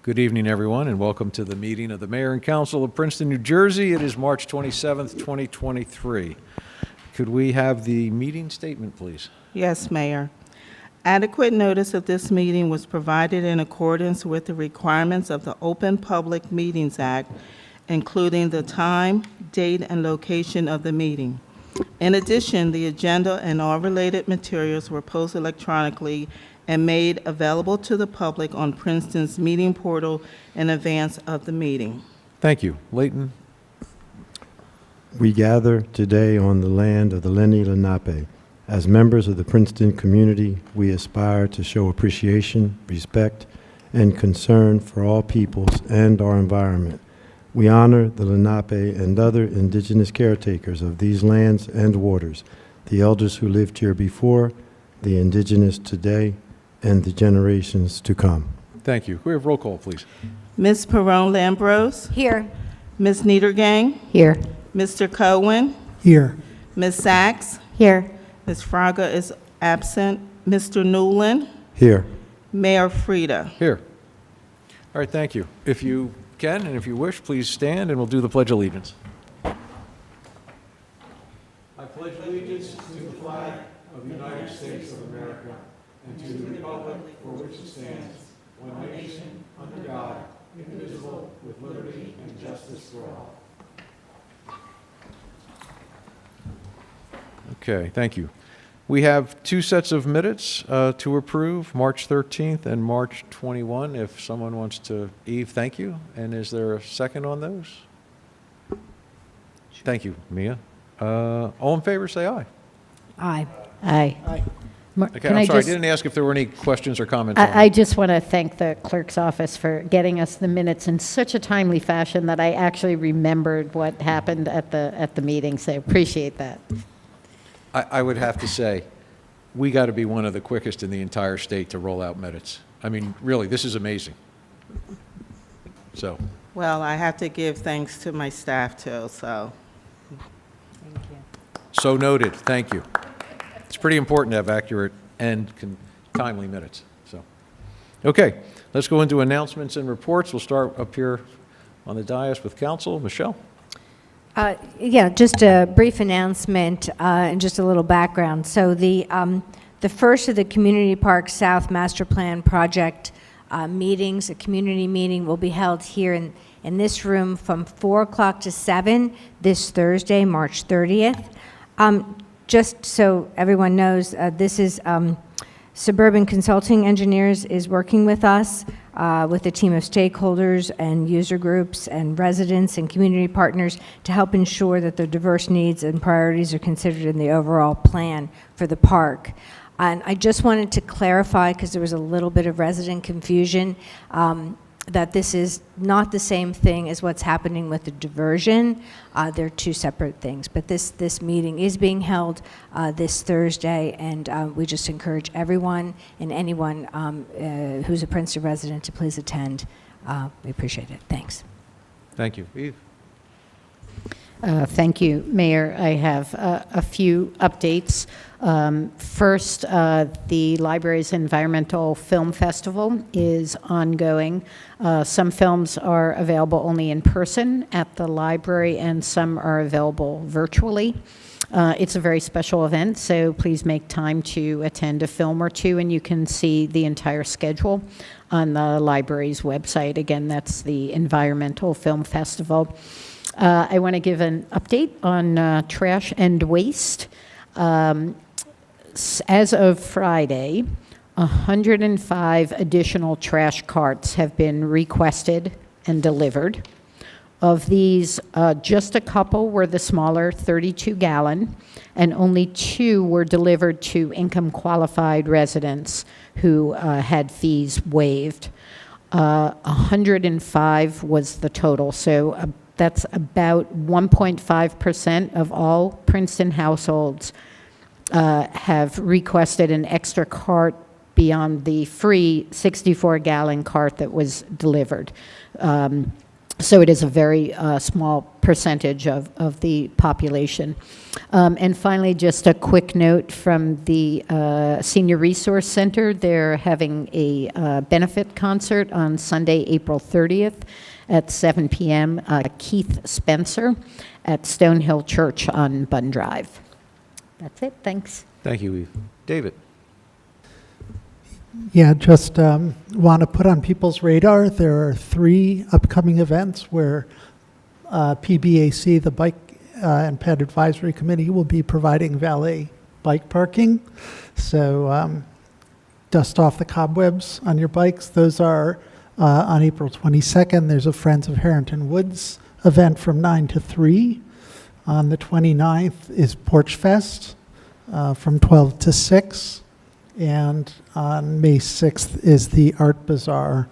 Good evening, everyone, and welcome to the meeting of the Mayor and Council of Princeton, New Jersey. It is March 27th, 2023. Could we have the meeting statement, please? Yes, Mayor. Adequate notice of this meeting was provided in accordance with the requirements of the Open Public Meetings Act, including the time, date, and location of the meeting. In addition, the agenda and all related materials were posted electronically and made available to the public on Princeton's meeting portal in advance of the meeting. Thank you. Leighton? We gather today on the land of the Lenni Lenape. As members of the Princeton community, we aspire to show appreciation, respect, and concern for all peoples and our environment. We honor the Lenape and other indigenous caretakers of these lands and waters, the elders who lived here before, the indigenous today, and the generations to come. Thank you. Can we have roll call, please? Ms. Perrone-Lambros? Here. Ms. Niedergang? Here. Mr. Cohen? Here. Ms. Sachs? Here. Ms. Fraga is absent. Mr. Newland? Here. Mayor Frida? Here. All right, thank you. If you can and if you wish, please stand and we'll do the Pledge of Allegiance. I pledge allegiance to the flag of the United States of America and to the republic for which it stands, one nation, under God, indivisible, with liberty and justice for all. Okay, thank you. We have two sets of minutes to approve, March 13th and March 21. If someone wants to, Eve, thank you. And is there a second on those? Thank you, Mia. All in favor, say aye. Aye. Aye. Okay, I'm sorry, I didn't ask if there were any questions or comments on I just want to thank the clerk's office for getting us the minutes in such a timely fashion that I actually remembered what happened at the meeting, so appreciate that. I would have to say, we got to be one of the quickest in the entire state to roll out minutes. I mean, really, this is amazing. So, Well, I have to give thanks to my staff too, so. so noted, thank you. It's pretty important to have accurate and timely minutes, so. Okay, let's go into announcements and reports. We'll start up here on the dais with council. Michelle? Yeah, just a brief announcement and just a little background. So the first of the Community Park South Master Plan Project meetings, a community meeting, will be held here in this room from 4 o'clock to 7 this Thursday, March 30th. Just so everyone knows, this is Suburban Consulting Engineers is working with us with a team of stakeholders and user groups and residents and community partners to help ensure that the diverse needs and priorities are considered in the overall plan for the park. And I just wanted to clarify, because there was a little bit of resident confusion, that this is not the same thing as what's happening with the diversion. They're two separate things. But this meeting is being held this Thursday, and we just encourage everyone and anyone who's a Princeton resident to please attend. We appreciate it. Thanks. Thank you. Eve? Thank you, Mayor. I have a few updates. First, the library's Environmental Film Festival is ongoing. Some films are available only in person at the library, and some are available virtually. It's a very special event, so please make time to attend a film or two, and you can see the entire schedule on the library's website. Again, that's the Environmental Film Festival. I want to give an update on trash and waste. As of Friday, 105 additional trash carts have been requested and delivered. Of these, just a couple were the smaller 32-gallon, and only 2 were delivered to income-qualified residents who had fees waived. 105 was the total, so that's about 1.5% of all Princeton households have requested an extra cart beyond the free 64-gallon cart that was delivered. So it is a very small percentage of the population. And finally, just a quick note from the Senior Resource Center. They're having a benefit concert on Sunday, April 30th at 7 p.m. Keith Spencer at Stonehill Church on Bunn Drive. That's it. Thanks. Thank you, Eve. David? Yeah, just want to put on people's radar, there are 3 upcoming events where PBAC, the Bike and Ped Advisory Committee, will be providing valet bike parking. So dust off the cobwebs on your bikes. Those are on April 22nd. There's a Friends of Harrington Woods event from 9 to 3. On the 29th is Porch Fest from 12 to 6. And on May 6th is the Art Bazaar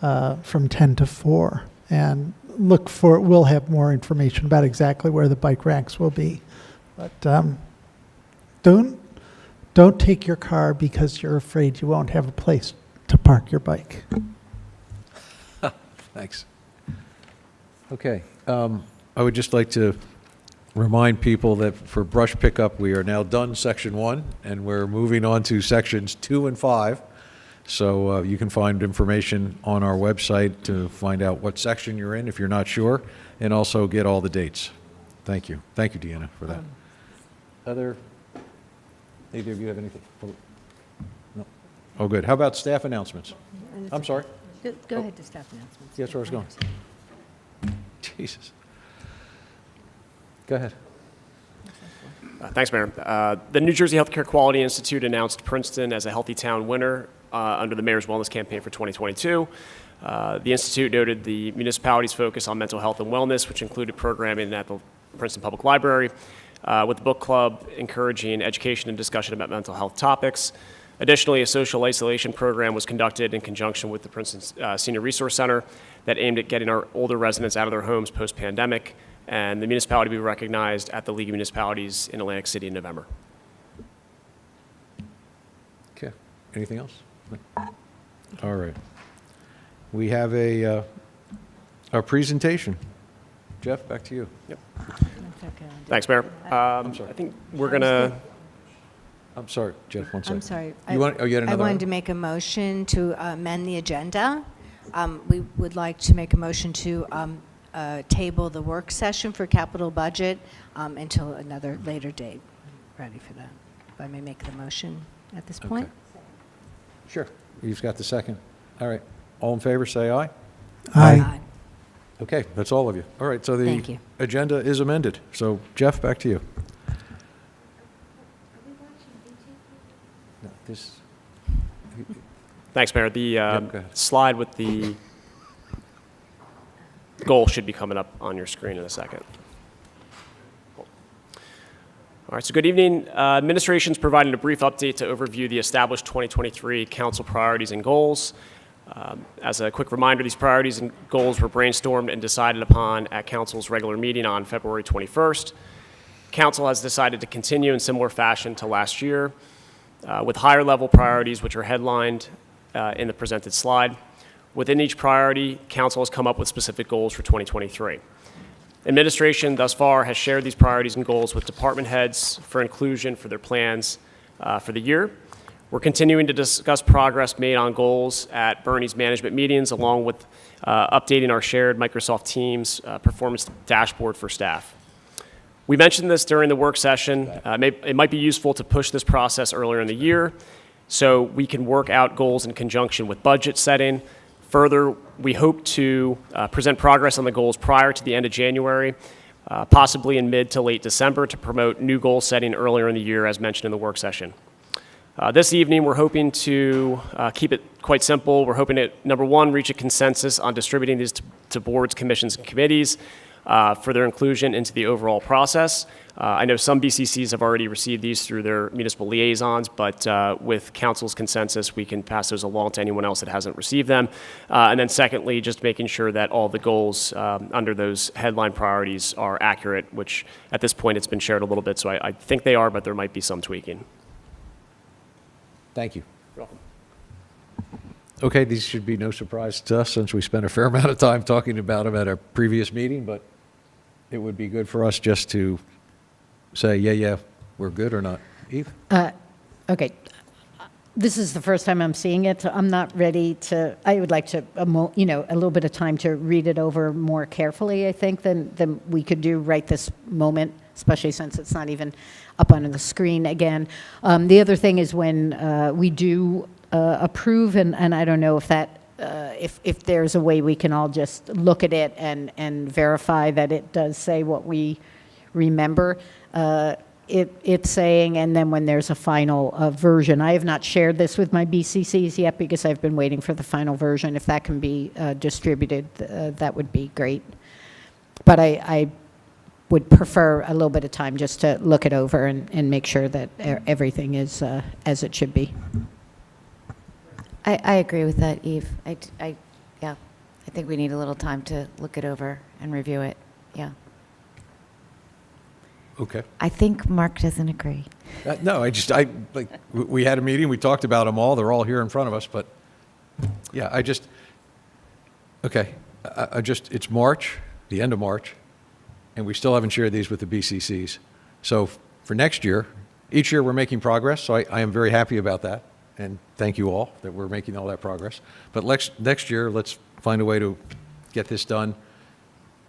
from 10 to 4. And we'll have more information about exactly where the bike racks will be. But don't take your car because you're afraid you won't have a place to park your bike. Thanks. Okay. I would just like to remind people that for brush pickup, we are now done Section 1, and we're moving on to Sections 2 and 5. So you can find information on our website to find out what section you're in if you're not sure, and also get all the dates. Thank you. Thank you, Deanna, for that. Either of you have anything? No? Oh, good. How about staff announcements? I'm sorry. Go ahead to staff announcements. Yes, where I was going. Jesus. Go ahead. Thanks, Mayor. The New Jersey Healthcare Quality Institute announced Princeton as a Healthy Town winner under the Mayor's Wellness Campaign for 2022. The Institute noted the municipality's focus on mental health and wellness, which included programming at the Princeton Public Library, with the book club encouraging education and discussion about mental health topics. Additionally, a social isolation program was conducted in conjunction with the Princeton Senior Resource Center that aimed at getting our older residents out of their homes post-pandemic, and the municipality will be recognized at the League of Municipalities in Atlantic City in November. Okay. Anything else? All right. We have a presentation. Jeff, back to you. Yep. Thanks, Mayor. I'm sorry. I think we're going to... I'm sorry, Jeff, one second. I'm sorry. You had another I wanted item? to make a motion to amend the agenda. We would like to make a motion to table the work session for capital budget until another later date. Ready for that. If I may make the motion at this point? Okay. Sure. You've got the second. All right. All in favor, say aye. Aye. Okay, that's all of you. All right, so Thank the you. agenda is amended. So, Jeff, back to you. No, this, Thanks, Mayor. The go ahead. slide with the goal should be coming up on your screen in a second. All right, so good evening. Administration's providing a brief update to overview the established 2023 council priorities and goals. As a quick reminder, these priorities and goals were brainstormed and decided upon at council's regular meeting on February 21st. Council has decided to continue in similar fashion to last year with higher level priorities, which are headlined in the presented slide. Within each priority, council has come up with specific goals for 2023. Administration thus far has shared these priorities and goals with department heads for inclusion for their plans for the year. We're continuing to discuss progress made on goals at Bernie's management meetings, along with updating our shared Microsoft Teams performance dashboard for staff. We mentioned this during the work session. It might be useful to push this process earlier in the year so we can work out goals in conjunction with budget setting. Further, we hope to present progress on the goals prior to the end of January, possibly in mid to late December, to promote new goal setting earlier in the year, as mentioned in the work session. This evening, we're hoping to keep it quite simple. We're hoping to, number one, reach a consensus on distributing these to boards, commissions, and committees for their inclusion into the overall process. I know some BCCs have already received these through their municipal liaisons, but with council's consensus, we can pass those along to anyone else that hasn't received them. And then secondly, just making sure that all the goals under those headline priorities are accurate, which at this point it's been shared a little bit, so I think they are, but there might be some tweaking. Thank you. You're welcome. Okay, these should be no surprise to us since we spent a fair amount of time talking about them at a previous meeting, but it would be good for us just to say, yeah, we're good or not. Eve? Okay. This is the first time I'm seeing it, so I'm not ready to, I would like to, a little bit of time to read it over more carefully, I think, than we could do right this moment, especially since it's not even up on the screen again. The other thing is when we do approve, and I don't know if that, if there's a way we can all just look at it and verify that it does say what we remember. It's saying, and then when there's a final version, I have not shared this with my BCCs yet because I've been waiting for the final version. If that can be distributed, that would be great. But I would prefer a little bit of time just to look it over and make sure that everything is as it should be. I agree with that, Eve. Yeah, I think we need a little time to look it over and review it. Yeah. Okay. I think Mark doesn't agree. No, we had a meeting, we talked about them all, they're all here in front of us, but, yeah, okay, it's March, the end of March, and we still haven't shared these with the BCCs. So for next year, each year we're making progress, so I am very happy about that, and thank you all that we're making all that progress. But next year, let's find a way to get this done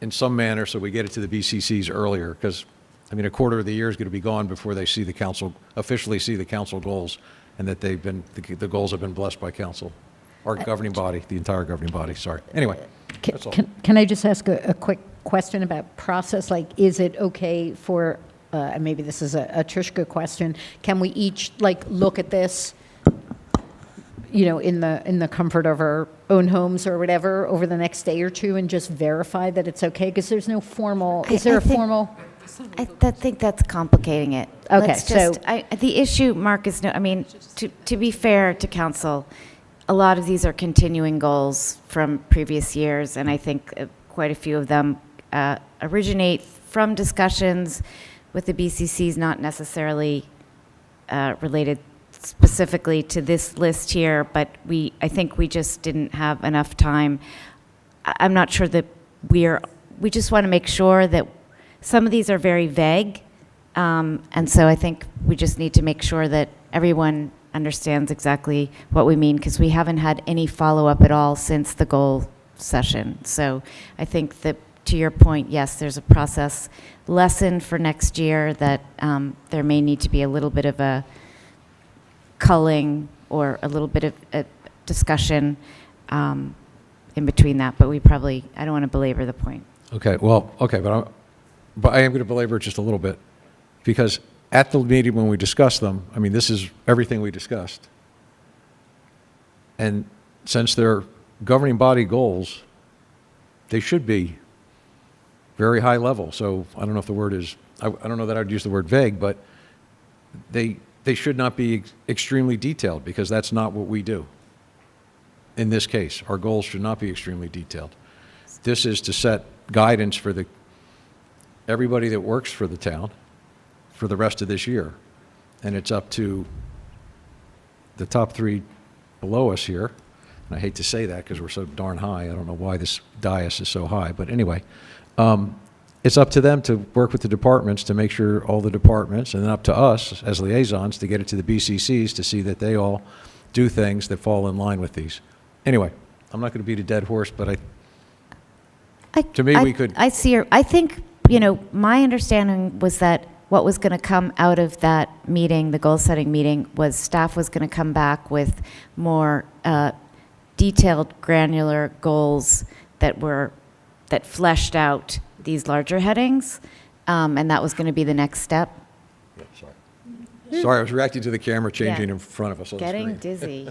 in some manner so we get it to the BCCs earlier, because a quarter of the year is going to be gone before they see the council, officially see the council goals, and that the goals have been blessed by council, our governing body, the entire governing body, sorry. Anyway, that's all. Can I just ask a quick question about process? Like, is it okay for, and maybe this is a Trishka question, can we each, look at this, in the comfort of our own homes or whatever over the next day or two and just verify that it's okay? Because there's no formal, is there a formal? I think that's complicating it. Okay, Let's just, the issue, Mark, is to be fair to council, a lot of these are continuing goals from previous years, and I think quite a few of them originate from discussions with the BCCs, not necessarily related specifically to this list here, but I think we just didn't have enough time. I'm not sure that we just want to make sure that some of these are very vague, and so I think we just need to make sure that everyone understands exactly what we mean, because we haven't had any follow-up at all since the goal session. So I think that, to your point, yes, there's a process lesson for next year that there may need to be a little bit of a culling or a little bit of a discussion in between that, but I don't want to belabor the point. Okay, but I am going to belabor it just a little bit, because at the meeting when we discussed them, this is everything we discussed. And since they're governing body goals, they should be very high level. So I don't know if the word is, I don't know that I'd use the word vague, but they should not be extremely detailed, because that's not what we do. In this case, our goals should not be extremely detailed. This is to set guidance for everybody that works for the town for the rest of this year. And it's up to the top three below us here. And I hate to say that because we're so darn high. I don't know why this dais is so high, but anyway, it's up to them to work with the departments to make sure all the departments, and then up to us as liaisons to get it to the BCCs to see that they all do things that fall in line with these. Anyway, I'm not going to beat a dead horse, but I think, my understanding was that what was going to come out of that meeting, the goal-setting meeting, was staff was going to come back with more detailed, granular goals that fleshed out these larger headings, and that was going to be the next step. Yeah, sorry, I was reacting to the camera changing in front of us on the screen. Getting dizzy.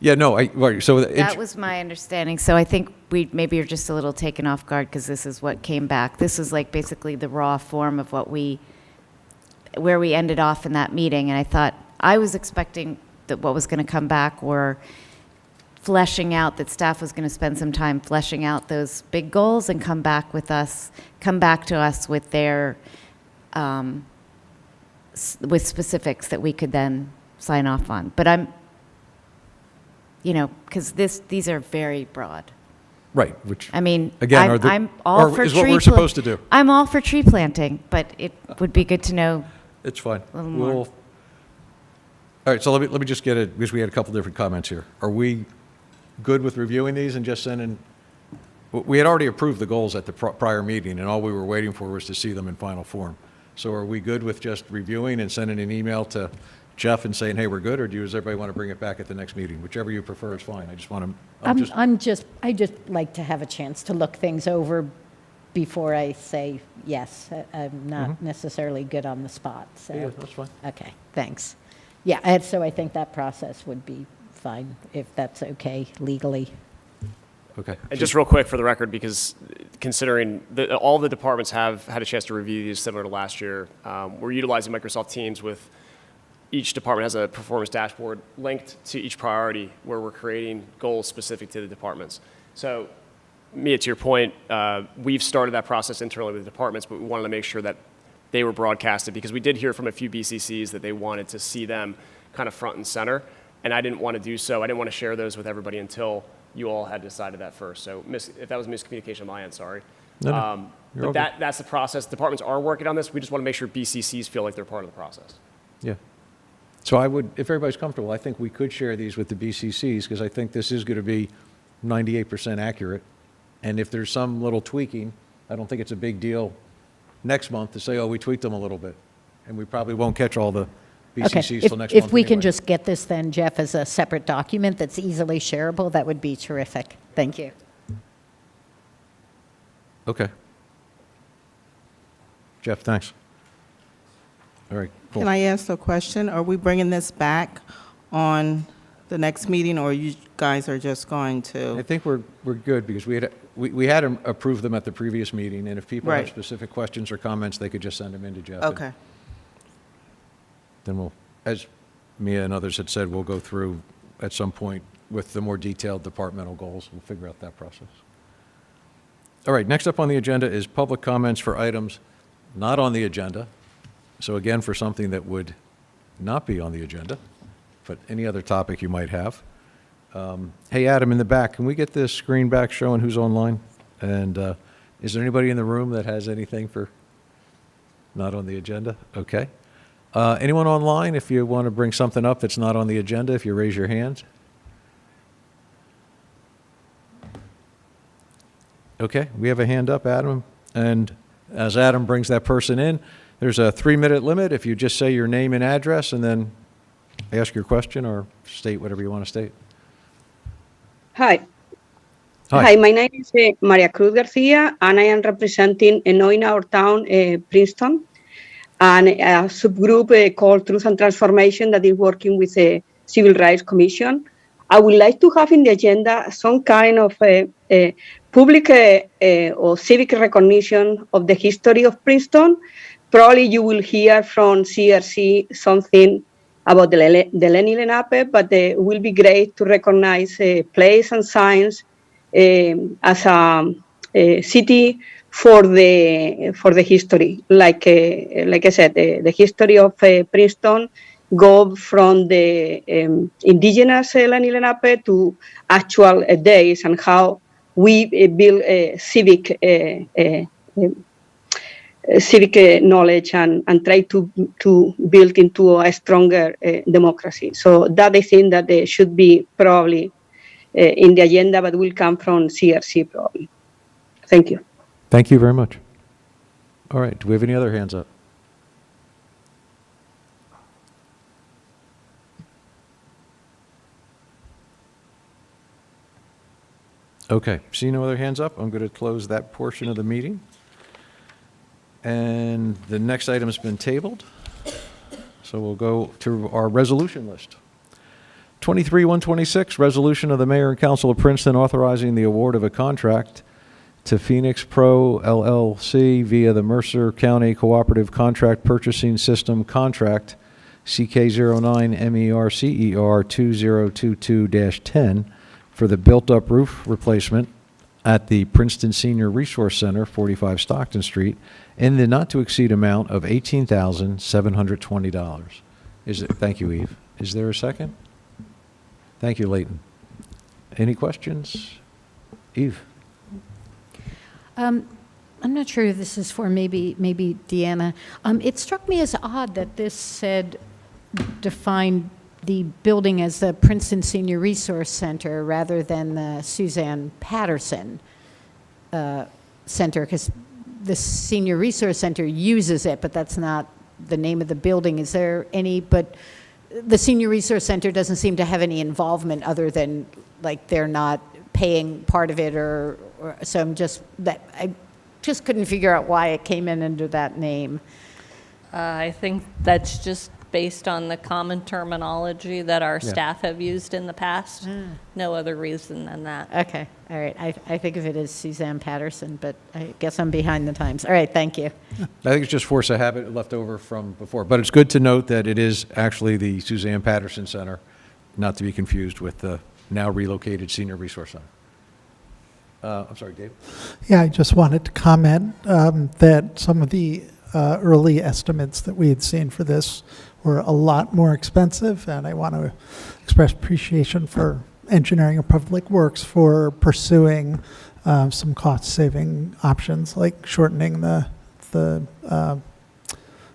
Yeah, no, that was my understanding. So I think maybe you're just a little taken off guard because this is what came back. This is basically the raw form of where we ended off in that meeting. And I was expecting that what was going to come back were fleshing out, that staff was going to spend some time fleshing out those big goals and come back to us with their, with specifics that we could then sign off on. But because these are very broad. Right, which, I mean, again, I'm all for is what tree we're supposed to do. I'm all for tree planting, but it would be good to know. It's fine. A little more. All right, so let me just get it, because we had a couple different comments here. Are we good with reviewing these and just sending? We had already approved the goals at the prior meeting, and all we were waiting for was to see them in final form. So are we good with just reviewing and sending an email to Jeff and saying, hey, we're good, or does everybody want to bring it back at the next meeting? Whichever you prefer is fine. I just want to, I just like to have a chance to look things over before I say yes. I'm not necessarily good on the spot, so. yeah, that's fine. Okay, thanks. Yeah, and so I think that process would be fine, if that's okay legally. Okay. And just real quick for the record, because considering all the departments have had a chance to review these similar to last year, we're utilizing Microsoft Teams with each department has a performance dashboard linked to each priority where we're creating goals specific to the departments. So, Mia, to your point, we've started that process internally with the departments, but we wanted to make sure that they were broadcasted because we did hear from a few BCCs that they wanted to see them kind of front and center, and I didn't want to do so. I didn't want to share those with everybody until you all had decided that first. So if that was miscommunication on my end, sorry. No, you're but all good. that's the process. Departments are working on this. We just want to make sure BCCs feel like they're part of the process. Yeah. So I would, if everybody's comfortable, I think we could share these with the BCCs because I think this is going to be 98% accurate. And if there's some little tweaking, I don't think it's a big deal next month to say, oh, we tweaked them a little bit. And we probably won't catch all the Okay, BCCs till next month if we can anyway. just get this then, Jeff, as a separate document that's easily shareable, that would be terrific. Thank you. Okay. Jeff, thanks. All right, cool. Can I ask a question? Are we bringing this back on the next meeting, or you guys are just going I to? think we're good because we had approved them at the previous meeting, and if people have Right. specific questions or comments, they could just send them in to Jeff. Okay. Then we'll, as Mia and others had said, we'll go through at some point with the more detailed departmental goals. We'll figure out that process. All right, next up on the agenda is public comments for items not on the agenda. So again, for something that would not be on the agenda, but any other topic you might have. Hey, Adam, in the back, can we get this screen back showing who's online? And is there anybody in the room that has anything for not on the agenda? Okay. Anyone online, if you want to bring something up that's not on the agenda, if you raise your hand. Okay, we have a hand up, Adam. And as Adam brings that person in, there's a 3-minute limit. If you just say your name and address and then ask your question or state whatever you want to state. Hi. Hi. Hi, my name is Maria Cruz Garcia, and I am representing in our town, Princeton, and a subgroup called Truth and Transformation that is working with the Civil Rights Commission. I would like to have in the agenda some kind of public or civic recognition of the history of Princeton. Probably you will hear from CRC something about the Lenny Lenape, but it will be great to recognize place and signs as a city for the history. Like I said, the history of Princeton go from the indigenous Lenny Lenape to actual days and how we build civic knowledge and try to build into a stronger democracy. So that I think that they should be probably in the agenda, but will come from CRC probably. Thank you. Thank you very much. All right, do we have any other hands up? Okay, see no other hands up. I'm going to close that portion of the meeting. And the next item's been tabled. So we'll go to our resolution list. 23-126, resolution of the Mayor and Council of Princeton authorizing the award of a contract to Phoenix Pro LLC via the Mercer County Cooperative Contract Purchasing System contract CK09MERCER 2022-10 for the built-up roof replacement at the Princeton Senior Resource Center, 45 Stockton Street, in the not-to-exceed amount of $18,720. Thank you, Eve. Is there a second? Thank you, Leighton. Any questions? Eve? I'm not sure if this is for maybe Deanna. It struck me as odd that this said defined the building as the Princeton Senior Resource Center rather than the Suzanne Patterson Center, because the Senior Resource Center uses it, but that's not the name of the building. Is there any, but the Senior Resource Center doesn't seem to have any involvement other than, like, they're not paying part of it, or so I just couldn't figure out why it came in under that name. I think that's just based on the common terminology that our staff have used in the past. No other reason than that. Okay, all right. I think of it as Suzanne Patterson, but I guess I'm behind the times. All right, thank you. I think it's just force of habit left over from before. But it's good to note that it is actually the Suzanne Patterson Center, not to be confused with the now relocated Senior Resource Center. I'm sorry, Dave? Yeah, I just wanted to comment that some of the early estimates that we had seen for this were a lot more expensive, and I want to express appreciation for Engineering and Public Works for pursuing some cost-saving options, like shortening the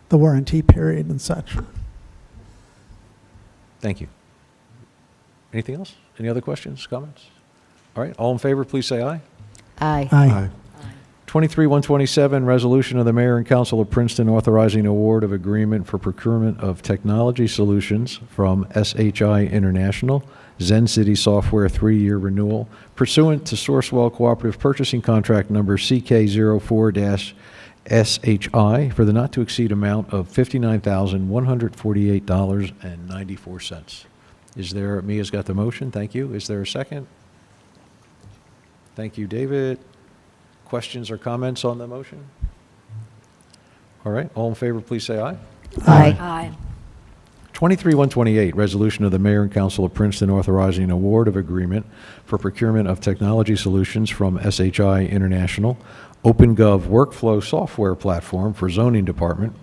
warranty period and such. Thank you. Anything else? Any other questions, comments? All right, all in favor, please say aye. Aye. Aye. 23-127, resolution of the Mayor and Council of Princeton authorizing award of agreement for procurement of technology solutions from SHI International, Zen City Software 3-year renewal pursuant to Sourcewell Cooperative Purchasing Contract number CK04-SHI for the not-to-exceed amount of $59,148.94. Is there, Mia's got the motion, thank you. Is there a second? Thank you, David. Questions or comments on the motion? All right, all in favor, please say aye. Aye. Aye. 23-128, resolution of the Mayor and Council of Princeton authorizing award of agreement for procurement of technology solutions from SHI International, OpenGov workflow software platform for zoning department,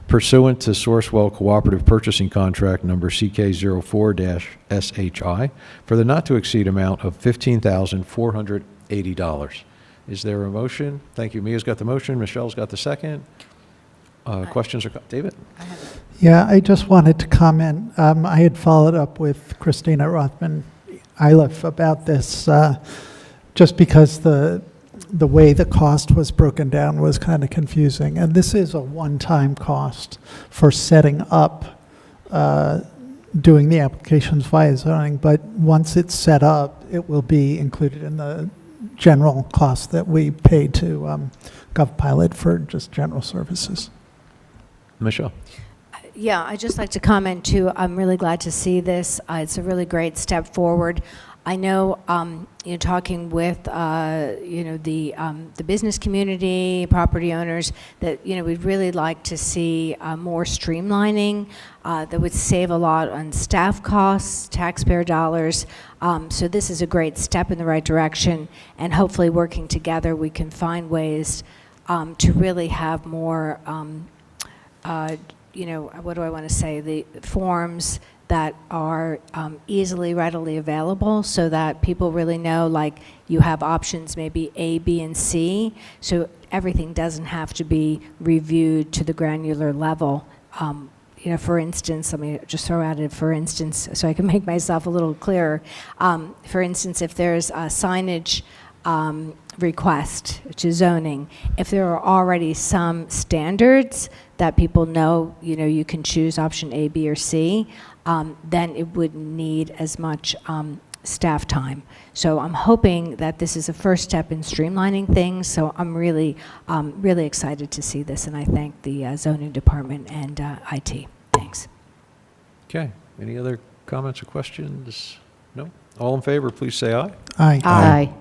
pursuant to Sourcewell Cooperative Purchasing Contract number CK04-SHI for the not-to-exceed amount of $15,480. Is there a motion? Thank you. Mia's got the motion. Michelle's got the second. Questions or David? Yeah, I just wanted to comment. I had followed up with Christina Rothman-Iliff about this just because the way the cost was broken down was kind of confusing. And this is a one-time cost for setting up doing the applications via zoning, but once it's set up, it will be included in the general cost that we pay to GovPilot for just general services. Michelle? Yeah, I'd just like to comment too. I'm really glad to see this. It's a really great step forward. I know, talking with, the business community, property owners, that, we'd really like to see more streamlining that would save a lot on staff costs, taxpayer dollars. So this is a great step in the right direction, and hopefully working together, we can find ways to really have more, what do I want to say, the forms that are easily, readily available so that people really know, like, you have options maybe A, B, and C, so everything doesn't have to be reviewed to the granular level. For instance, let me just throw out it, for instance, so I can make myself a little clearer. For instance, if there's a signage request to zoning, if there are already some standards that people know, you can choose option A, B, or C, then it wouldn't need as much staff time. So I'm hoping that this is a first step in streamlining things, so I'm really excited to see this, and I thank the zoning department and IT. Thanks. Okay. Any other comments or questions? No? All in favor, please say aye. Aye. Aye.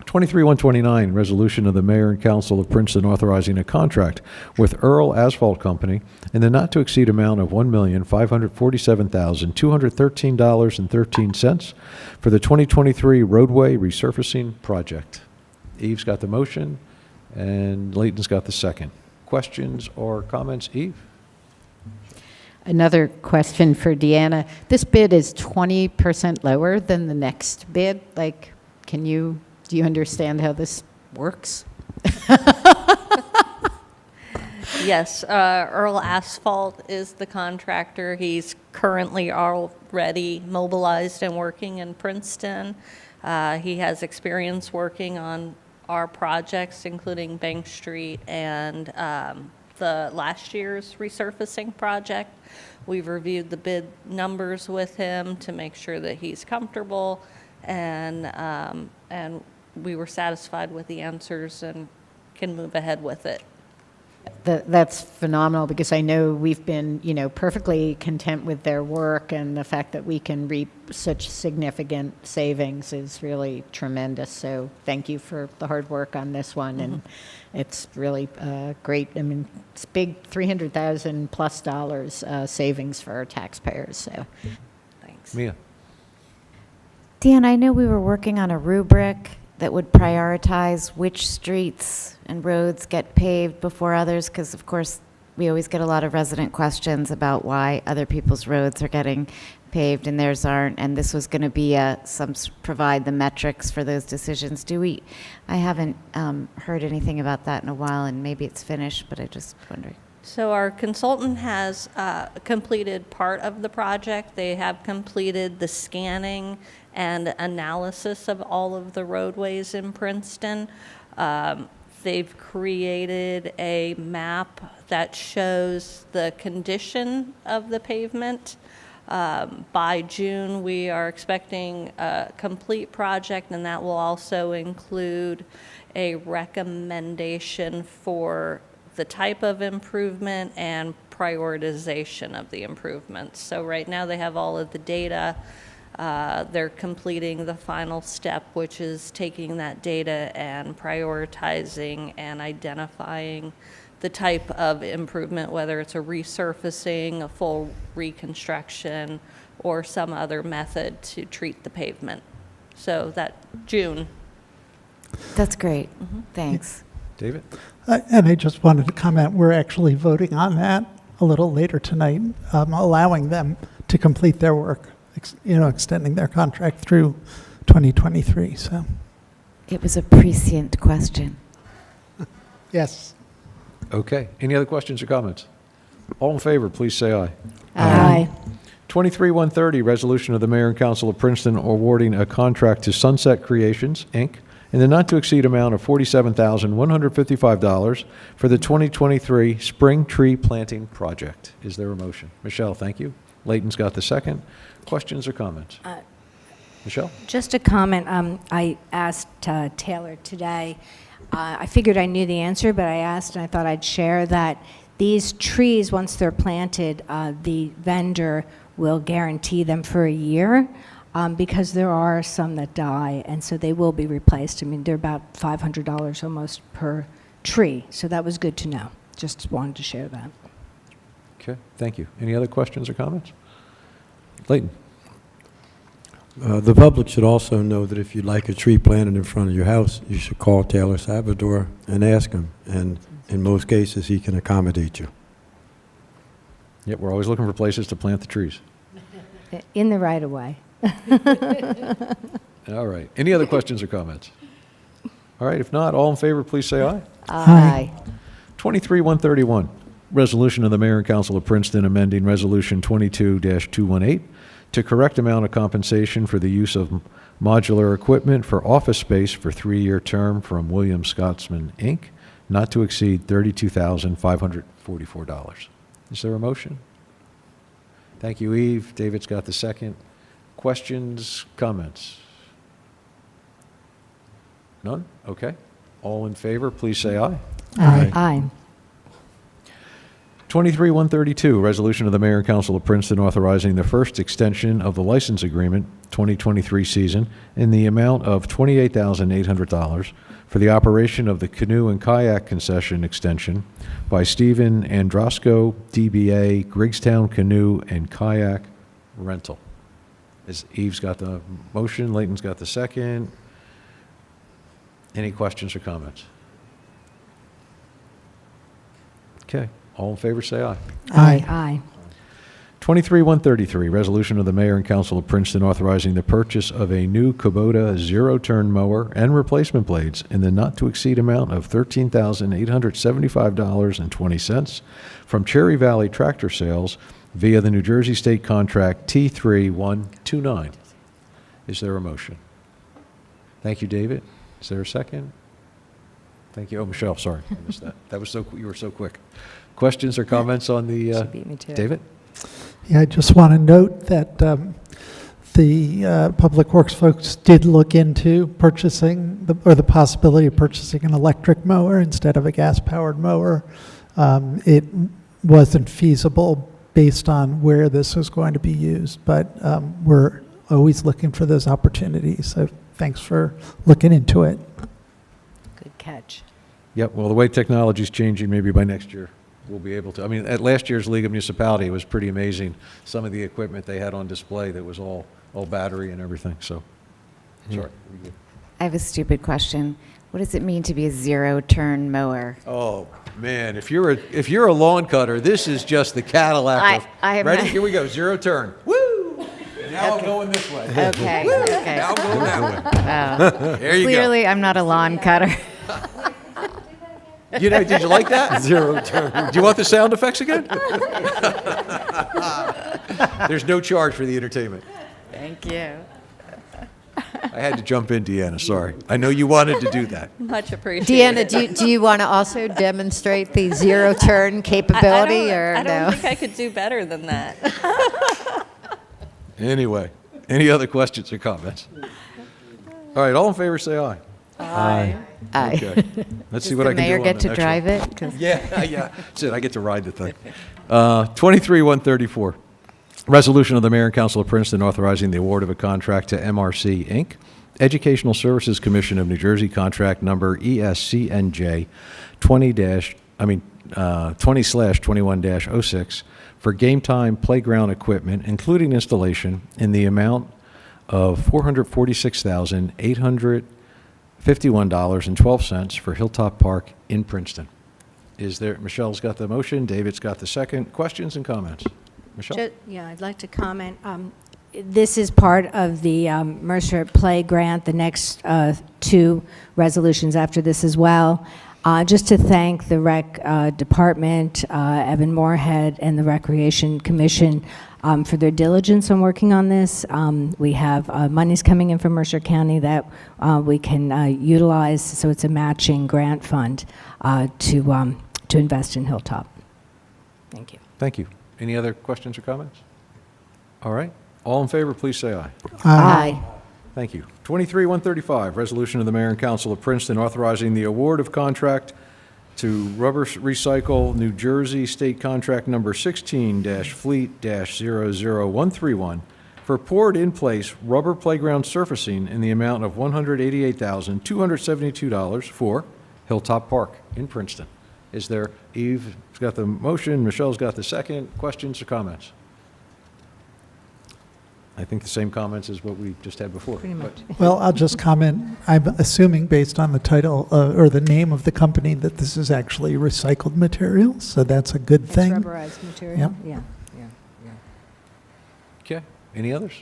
23-129, resolution of the Mayor and Council of Princeton authorizing a contract with Earl Asphalt Company in the not-to-exceed amount of $1,547,213.13 for the 2023 roadway resurfacing project. Eve's got the motion, and Layton's got the second. Questions or comments? Eve? Another question for Deanna. This bid is 20% lower than the next bid. Like, do you understand how this works? Yes, Earl Asphalt is the contractor. He's currently already mobilized and working in Princeton. He has experience working on our projects, including Bank Street and the last year's resurfacing project. We've reviewed the bid numbers with him to make sure that he's comfortable, and we were satisfied with the answers and can move ahead with it. That's phenomenal, because I know we've been, perfectly content with their work, and the fact that we can reap such significant savings is really tremendous. So thank you for the hard work on this one, and it's really great. I mean, it's big, $300,000 plus savings for our taxpayers. So Thanks. Mia? Dan, I know we were working on a rubric that would prioritize which streets and roads get paved before others, because of course we always get a lot of resident questions about why other people's roads are getting paved and theirs aren't, and this was going to be provide the metrics for those decisions. I haven't heard anything about that in a while, and maybe it's finished, but I just wondering. So our consultant has completed part of the project. They have completed the scanning and analysis of all of the roadways in Princeton. They've created a map that shows the condition of the pavement. By June, we are expecting a complete project, and that will also include a recommendation for the type of improvement and prioritization of the improvements. So right now they have all of the data. They're completing the final step, which is taking that data and prioritizing and identifying the type of improvement, whether it's a resurfacing, a full reconstruction, or some other method to treat the pavement. So that June. That's great. Thanks. David? And I just wanted to comment, we're actually voting on that a little later tonight, allowing them to complete their work, extending their contract through 2023, so. It was a prescient question. Yes. Okay. Any other questions or comments? All in favor, please say aye. Aye. 23-130, resolution of the Mayor and Council of Princeton awarding a contract to Sunset Creations, Inc., in the not-to-exceed amount of $47,155 for the 2023 Spring Tree Planting Project. Is there a motion? Michelle, thank you. Layton's got the second. Questions or comments? Michelle? Just a comment. I asked Taylor today. I figured I knew the answer, but I asked, and I thought I'd share that these trees, once they're planted, the vendor will guarantee them for a year, because there are some that die, and so they will be replaced. I mean, they're about $500 almost per tree, so that was good to know. Just wanted to share that. Okay, thank you. Any other questions or comments? Layton? The public should also know that if you'd like a tree planted in front of your house, you should call Taylor Salvador and ask him, and in most cases, he can accommodate you. Yep, we're always looking for places to plant the trees. In the right of way. All right. Any other questions or comments? All right, if not, all in favor, please say aye. Aye. 23-131, resolution of the Mayor and Council of Princeton amending Resolution 22-218 to correct amount of compensation for the use of modular equipment for office space for 3-year term from William Scotsman, Inc., not to exceed $32,544. Is there a motion? Thank you, Eve. David's got the second. Questions, comments? None? Okay. All in favor, please say aye. Aye. 23-132, resolution of the Mayor and Council of Princeton authorizing the first extension of the license agreement 2023 season in the amount of $28,800 for the operation of the canoe and kayak concession extension by Stephen Androsco, DBA Griggstown Canoe and Kayak Rental. Eve's got the motion, Layton's got the second. Any questions or comments? Okay. All in favor, say aye. Aye. 23-133, resolution of the mayor and council of Princeton authorizing the purchase of a new Kubota zero-turn mower and replacement blades in the not-to-exceed amount of $13,875.20 from Cherry Valley Tractor Sales via the New Jersey State Contract T3129. Is there a motion? Thank you, David. Is there a second? Thank you. Oh, Michelle, sorry, I missed that. You were so quick. Questions or comments on the, beat me to it. David? Yeah, I just want to note that the Public Works folks did look into purchasing, the possibility of purchasing an electric mower instead of a gas-powered mower. It wasn't feasible based on where this was going to be used, but we're always looking for those opportunities. So thanks for looking into it. Good catch. Yep, well, the way technology's changing, maybe by next year, we'll be able to. I mean, at last year's League of Municipality, it was pretty amazing, some of the equipment they had on display that was all battery and everything, so, sorry. I have a stupid question. What does it mean to be a zero-turn mower? Oh, man, if you're a lawn cutter, this is just the Cadillac. I am Ready? not- Here we go, zero turn. Woo! Now I'm going this way. Okay, okay. Now I'm going that way. Wow. There you go. Clearly, I'm not a lawn cutter. You know, did you like that? Zero turn. Do you want the sound effects again? There's no charge for the entertainment. Thank you. I had to jump in, Deanna, sorry. I know you wanted to do that. Much appreciated. Deanna, do you want to also demonstrate the zero-turn capability, or I no? don't think I could do better than that. Anyway, any other questions or comments? All right, all in favor, say aye. Aye. Okay. Let's see what I can do Does the mayor on get the to next drive one. it? 'Cause- Yeah, that's it. I get to ride the thing. 23-134, resolution of the mayor and council of Princeton authorizing the award of a contract to MRC, Inc., Educational Services Commission of New Jersey, contract number ESCNJ 20/21-06 for game time playground equipment, including installation, in the amount of $446,851.12 for Hilltop Park in Princeton. Michelle's got the motion, David's got the second. Questions and comments? Michelle? Yeah, I'd like to comment. This is part of the Mercer Play Grant, the next two resolutions after this as well. Just to thank the Rec Department, Evan Moorhead, and the Recreation Commission for their diligence on working on this. We have monies coming in from Mercer County that we can utilize, so it's a matching grant fund to invest in Hilltop. Thank you. Thank you. Any other questions or comments? All right. All in favor, please say aye. Aye. Thank you. 23-135, resolution of the mayor and council of Princeton authorizing the award of contract to Rubber Recycle New Jersey State Contract Number 16-Fleet-00131 for poured-in-place rubber playground surfacing in the amount of $188,272 for Hilltop Park in Princeton. Is there, Eve's got the motion, Michelle's got the second. Questions or comments? I think the same comments as what we just had before. Pretty much. Well, I'll just comment, I'm assuming based on the title or the name of the company that this is actually recycled material, so that's a good It's thing. rubberized material? Yep. Yeah. Okay, any others?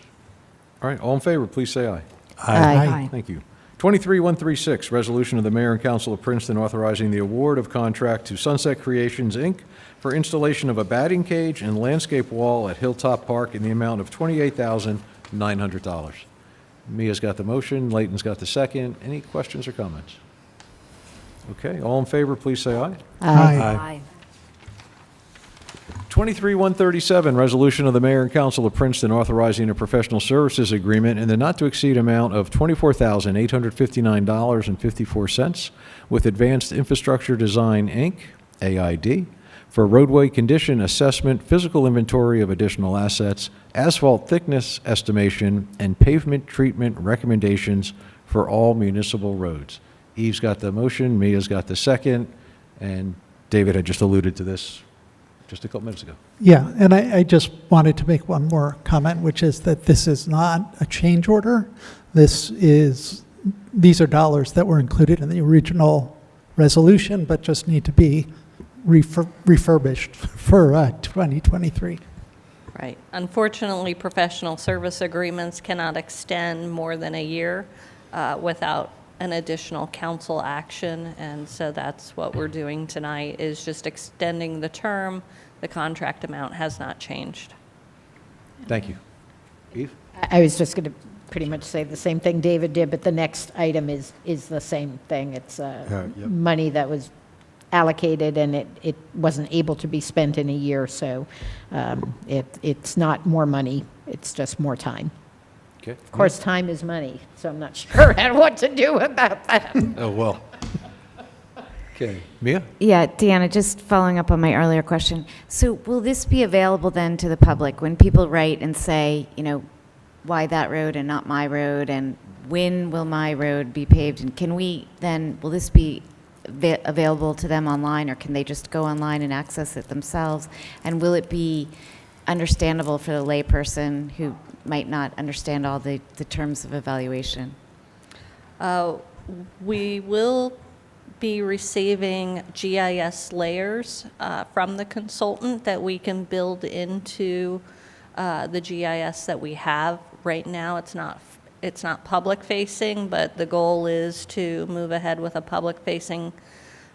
All right, all in favor, please say aye. Aye. Thank you. 23-136, resolution of the mayor and council of Princeton authorizing the award of contract to Sunset Creations, Inc. for installation of a batting cage and landscape wall at Hilltop Park in the amount of $28,900. Mia's got the motion, Layton's got the second. Any questions or comments? Okay, all in favor, please say aye. Aye. 23-137, resolution of the mayor and council of Princeton authorizing a professional services agreement in the not-to-exceed amount of $24,859.54 with Advanced Infrastructure Design, Inc., AID, for roadway condition assessment, physical inventory of additional assets, asphalt thickness estimation, and pavement treatment recommendations for all municipal roads. Eve's got the motion, Mia's got the second, and David had just alluded to this just a couple minutes ago. Yeah, and I just wanted to make one more comment, which is that this is not a change order. These are dollars that were included in the original resolution, but just need to be refurbished for 2023. Right. Unfortunately, professional service agreements cannot extend more than a year without an additional council action, and so that's what we're doing tonight, is just extending the term. The contract amount has not changed. Thank you. Eve? I was just going to pretty much say the same thing David did, but the next item is the same thing. It's Yep. money that was allocated and it wasn't able to be spent in a year, so it's not more money, it's just more time. Okay. Of course, time is money, so I'm not sure what to do about that. Oh, well. Okay. Mia? Yeah, Deanna, just following up on my earlier question. So will this be available then to the public when people write and say, you know, why that road and not my road, and when will my road be paved? And can we then, will this be available to them online, or can they just go online and access it themselves? And will it be understandable for the layperson who might not understand all the terms of evaluation? We will be receiving GIS layers from the consultant that we can build into the GIS that we have right now. It's not public facing, but the goal is to move ahead with a public facing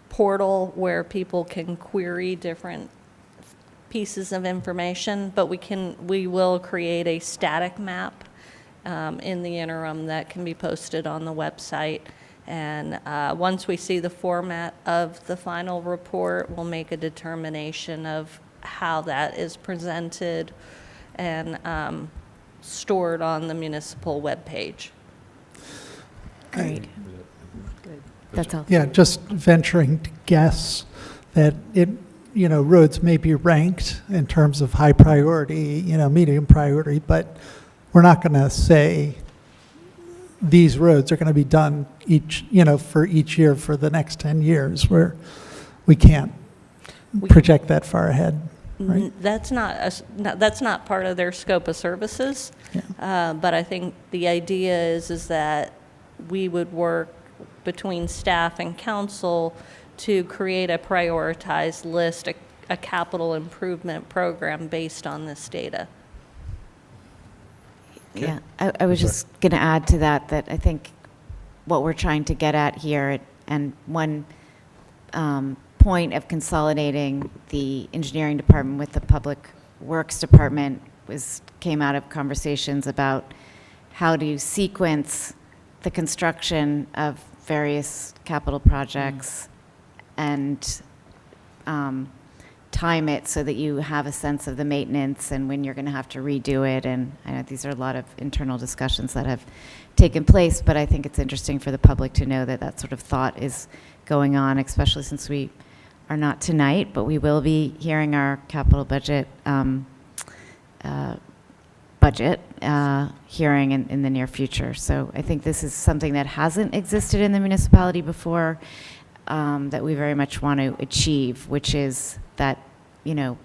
portal where people can query different pieces of information, but we will create a static map in the interim that can be posted on the website. And once we see the format of the final report, we'll make a determination of how that is presented and stored on the municipal webpage. Great. That's all. Yeah, just venturing to guess that roads may be ranked in terms of high priority, medium priority, but we're not going to say these roads are going to be done for each year for the next 10 years, where we can't project that far ahead. Right? That's not part of their scope of services. Yeah. But I think the idea is that we would work between staff and council to create a prioritized list, a capital improvement program based on this data. Yeah, I was just going to add to that I think what we're trying to get at here, and one point of consolidating the engineering department with the public works department came out of conversations about how to sequence the construction of various capital projects and time it so that you have a sense of the maintenance and when you're going to have to redo it. And I know these are a lot of internal discussions that have taken place, but I think it's interesting for the public to know that that sort of thought is going on, especially since we are not tonight, but we will be hearing our capital budget hearing in the near future. So I think this is something that hasn't existed in the municipality before, that we very much want to achieve, which is that,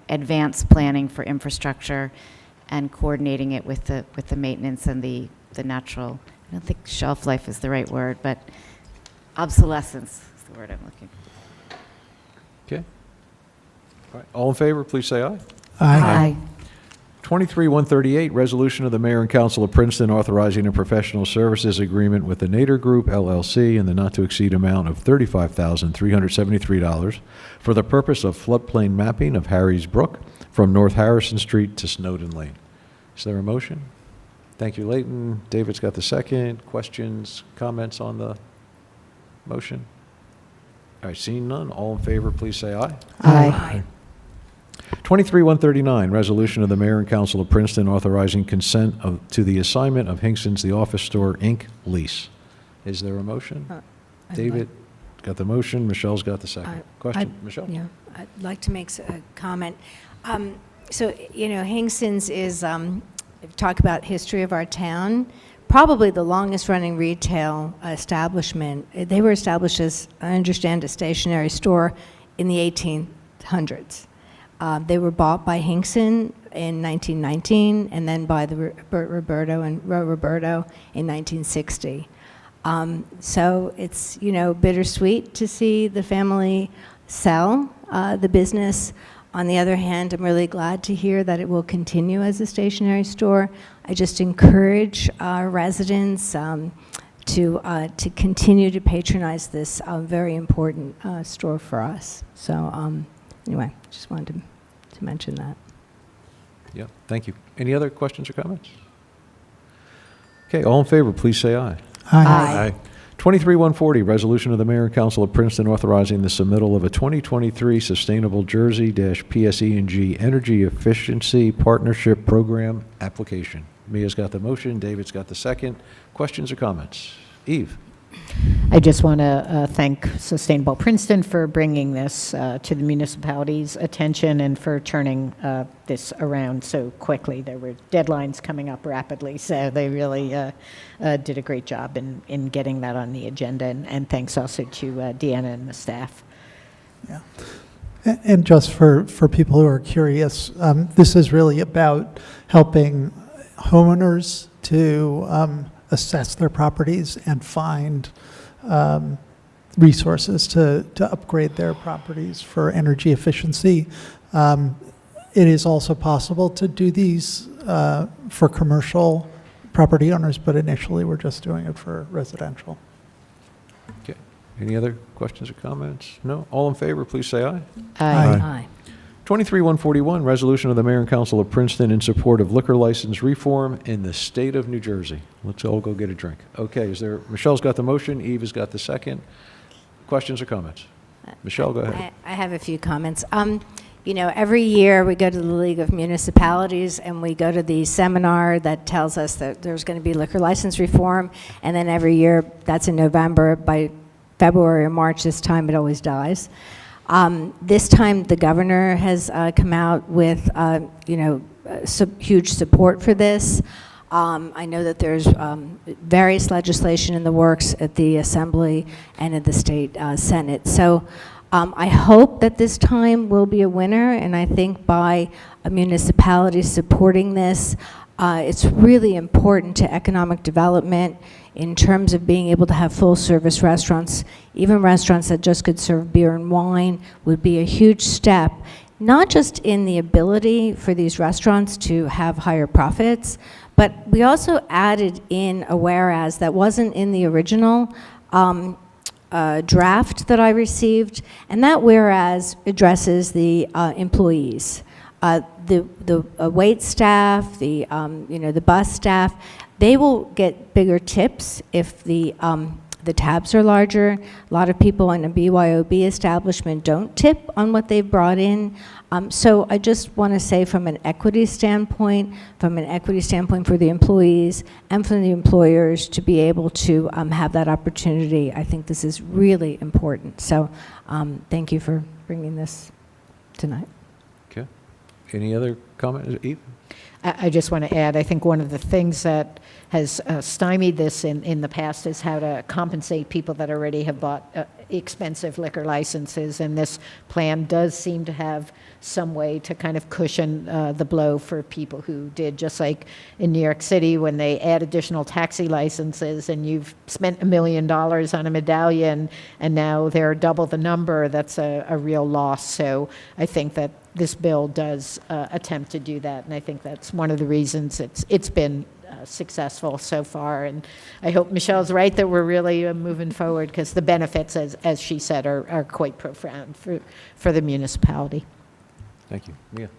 advanced planning for infrastructure and coordinating it with the maintenance and the natural, I don't think shelf life is the right word, but obsolescence is the word I'm looking for. Okay. All right. All in favor, please say aye. Aye. 23-138, resolution of the mayor and council of Princeton authorizing a professional services agreement with the Nader Group, LLC, in the not-to-exceed amount of $35,373 for the purpose of floodplain mapping of Harry's Brook from North Harrison Street to Snowden Lane. Is there a motion? Thank you, Leighton. David's got the second. Questions, comments on the motion? All right, seeing none, all in favor, please say aye. Aye. 23-139, resolution of the mayor and council of Princeton authorizing consent to the assignment of Hinkson's The Office Store, Inc. lease. Is there a motion? David got the motion, Michelle's got the second. Question, Michelle? Yeah, I'd like to make a comment. Hinkson's is, talk about history of our town, probably the longest running retail establishment. They were established as, I understand, a stationary store in the 1800s. They were bought by Hinkson in 1919 and then by the Roberto in 1960. So it's, bittersweet to see the family sell the business. On the other hand, I'm really glad to hear that it will continue as a stationery store. I just encourage our residents to continue to patronize this very important store for us. So anyway, just wanted to mention that. Yeah, thank you. Any other questions or comments? Okay, all in favor, please say aye. Aye. 23-140, resolution of the Mayor and Council of Princeton authorizing the submittal of a 2023 Sustainable Jersey-PSE&G Energy Efficiency Partnership Program application. Mia's got the motion, David's got the second. Questions or comments? Eve? I just want to thank Sustainable Princeton for bringing this to the municipality's attention and for turning this around so quickly. There were deadlines coming up rapidly, so they really did a great job in getting that on the agenda. And thanks also to Deanna and the staff. Yeah. And just for people who are curious, this is really about helping homeowners to assess their properties and find resources to upgrade their properties for energy efficiency. It is also possible to do these for commercial property owners, but initially we're just doing it for residential. Okay. Any other questions or comments? No? All in favor, please say aye. Aye. 23-141, resolution of the Mayor and Council of Princeton in support of liquor license reform in the state of New Jersey. Let's all go get a drink. Okay, Michelle's got the motion, Eve has got the second. Questions or comments? Michelle, go ahead. I have a few comments. You know, every year we go to the League of Municipalities and we go to the seminar that tells us that there's going to be liquor license reform, and then every year, that's in November, by February or March this time it always dies. This time, the governor has come out with, huge support for this. I know that there's various legislation in the works at the Assembly and at the State Senate. So I hope that this time will be a winner, and I think by a municipality supporting this, it's really important to economic development in terms of being able to have full-service restaurants. Even restaurants that just could serve beer and wine would be a huge step, not just in the ability for these restaurants to have higher profits, but we also added in a whereas that wasn't in the original draft that I received, and that whereas addresses the employees. The wait staff, the bus staff, they will get bigger tips if the tabs are larger. A lot of people in a BYOB establishment don't tip on what they've brought in. So I just want to say from an equity standpoint for the employees and for the employers to be able to have that opportunity, I think this is really important. So thank you for bringing this tonight. Okay. Any other comments? Eve? I just want to add, I think one of the things that has stymied this in the past is how to compensate people that already have bought expensive liquor licenses, and this plan does seem to have some way to kind of cushion the blow for people who did, just like in New York City when they add additional taxi licenses and you've spent $1 million on a medallion and now they're double the number. That's a real loss. So I think that this bill does attempt to do that, and I think that's one of the reasons it's been successful so far. And I hope Michelle's right that we're really moving forward, because the benefits, as she said, are quite profound for the municipality. Thank you. Mia?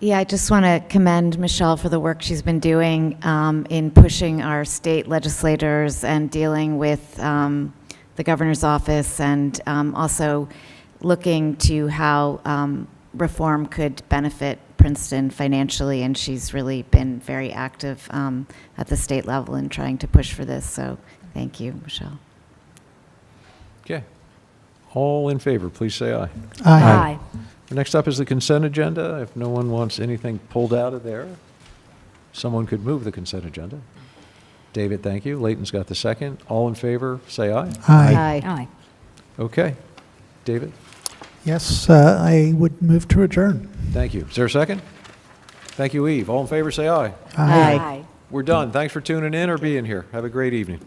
Yeah, I just want to commend Michelle for the work she's been doing in pushing our state legislators and dealing with the governor's office, and also looking to how reform could benefit Princeton financially, and she's really been very active at the state level in trying to push for this. So thank you, Michelle. Okay. All in favor, please say aye. Aye. Next up is the consent agenda. If no one wants anything pulled out of there, someone could move the consent agenda. David, thank you. Leighton's got the second. All in favor, say aye. Aye. Okay. David? Yes, I would move to adjourn. Thank you. Is there a second? Thank you, Eve. All in favor, say aye. Aye. We're done. Thanks for tuning in or being here. Have a great evening.